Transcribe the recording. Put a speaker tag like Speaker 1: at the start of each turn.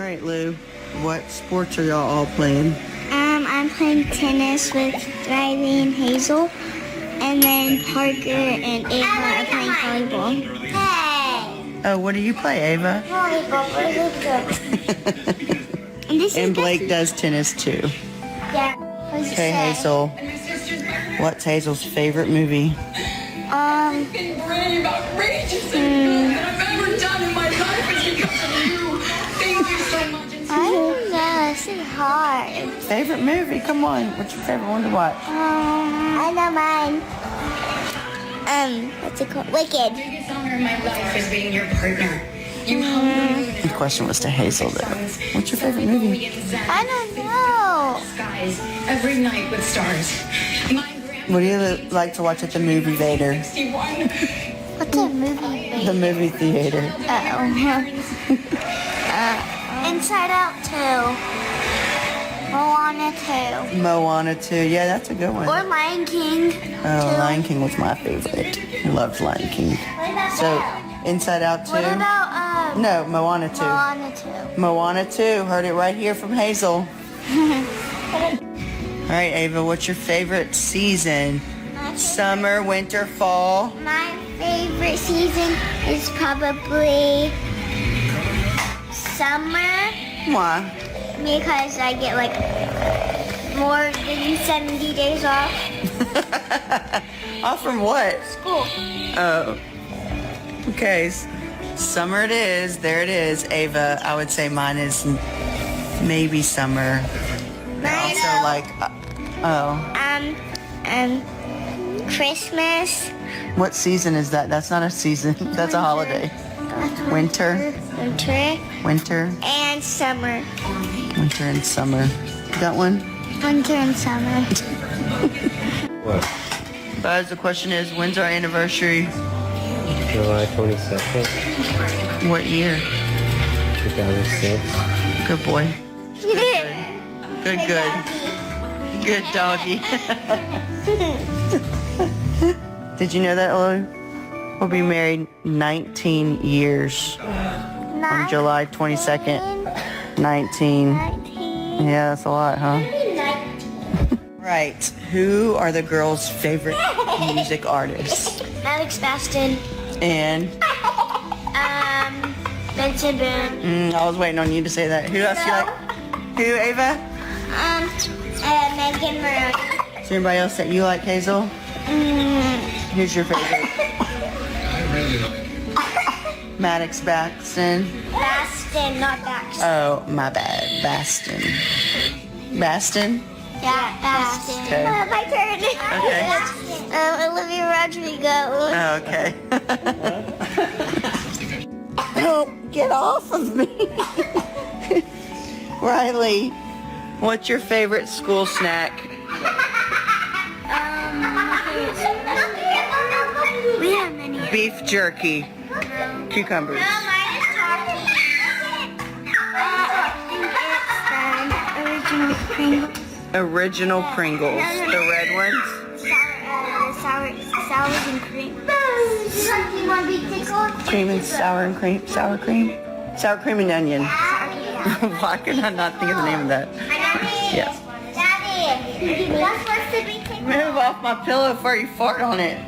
Speaker 1: right, Lou. What sports are y'all all playing?
Speaker 2: I'm playing tennis with Riley and Hazel. And then Parker and Ava are playing volleyball. Hey!
Speaker 1: Oh, what do you play, Ava?
Speaker 2: Volleyball.
Speaker 1: And Blayke does tennis too.
Speaker 2: Yeah.
Speaker 1: Okay, Hazel. What's Hazel's favorite movie?
Speaker 2: I don't know. This is hard.
Speaker 1: Favorite movie? Come on. What's your favorite one to watch?
Speaker 2: I know mine. What's it called? Wicked.
Speaker 3: The biggest honor in my life is being your partner. You
Speaker 1: The question was to Hazel, though. What's your favorite movie?
Speaker 2: I don't know.
Speaker 3: skies every night with stars.
Speaker 1: What do you like to watch at the movie theater?
Speaker 2: What's a movie?
Speaker 1: The movie theater.
Speaker 2: Inside Out 2. Moana 2.
Speaker 1: Moana 2. Yeah, that's a good one.
Speaker 2: Or Lion King 2.
Speaker 1: Oh, Lion King was my favorite. Loved Lion King. So, Inside Out 2?
Speaker 2: What about
Speaker 1: No, Moana 2.
Speaker 2: Moana 2?
Speaker 1: Moana 2. Heard it right here from Hazel. All right, Ava, what's your favorite season? Summer, winter, fall?
Speaker 2: My favorite season is probably summer.
Speaker 1: Why?
Speaker 2: Because I get like more than 70 days off.
Speaker 1: Off from what?
Speaker 2: School.
Speaker 1: Oh. Okay. Summer it is. There it is. Ava, I would say mine is maybe summer. Also like,
Speaker 2: Christmas.
Speaker 1: what season is that? That's not a season. That's a holiday. Winter. Winter.
Speaker 2: And summer.
Speaker 1: Winter and summer. Got one?
Speaker 2: Winter and summer.
Speaker 4: What?
Speaker 1: Buzz, the question is, when's our anniversary?
Speaker 4: July 22nd,
Speaker 1: What year?
Speaker 4: 2006.
Speaker 1: Good boy. Good. Good doggy. Did you know that, Lou? We'll be married 19 years on July 22nd. 19. Yeah, that's a lot, huh? Right. Who are the girls' favorite music artists?
Speaker 2: Alex Baston.
Speaker 1: And
Speaker 2: Benson Boone.
Speaker 1: I was waiting on you to say that. Who else you like? Who, Ava?
Speaker 2: Megan Maroney.
Speaker 1: Is there anybody else that you like, Hazel? Who's your favorite? Maddox Baxton.
Speaker 2: Baston, not Baxton.
Speaker 1: Oh, my bad. Baston. Baston?
Speaker 2: Yeah, Baston.
Speaker 1: Okay.
Speaker 2: My turn.
Speaker 1: Okay.
Speaker 2: Olivia Rodrigo.
Speaker 1: Oh, okay. Oh, get off of me. Riley, what's your favorite school snack?
Speaker 2: We have many.
Speaker 1: Beef jerky. Cucumbers. Original Pringles. The red ones?
Speaker 2: Sours and cream. You want to be tickled?
Speaker 1: Cream and sour and cream. Sour cream? Sour cream and onion. Why can I not think of the name of that? Yes.
Speaker 2: Daddy, that's supposed to be tickled.
Speaker 1: Move off my pillow before you fart on it.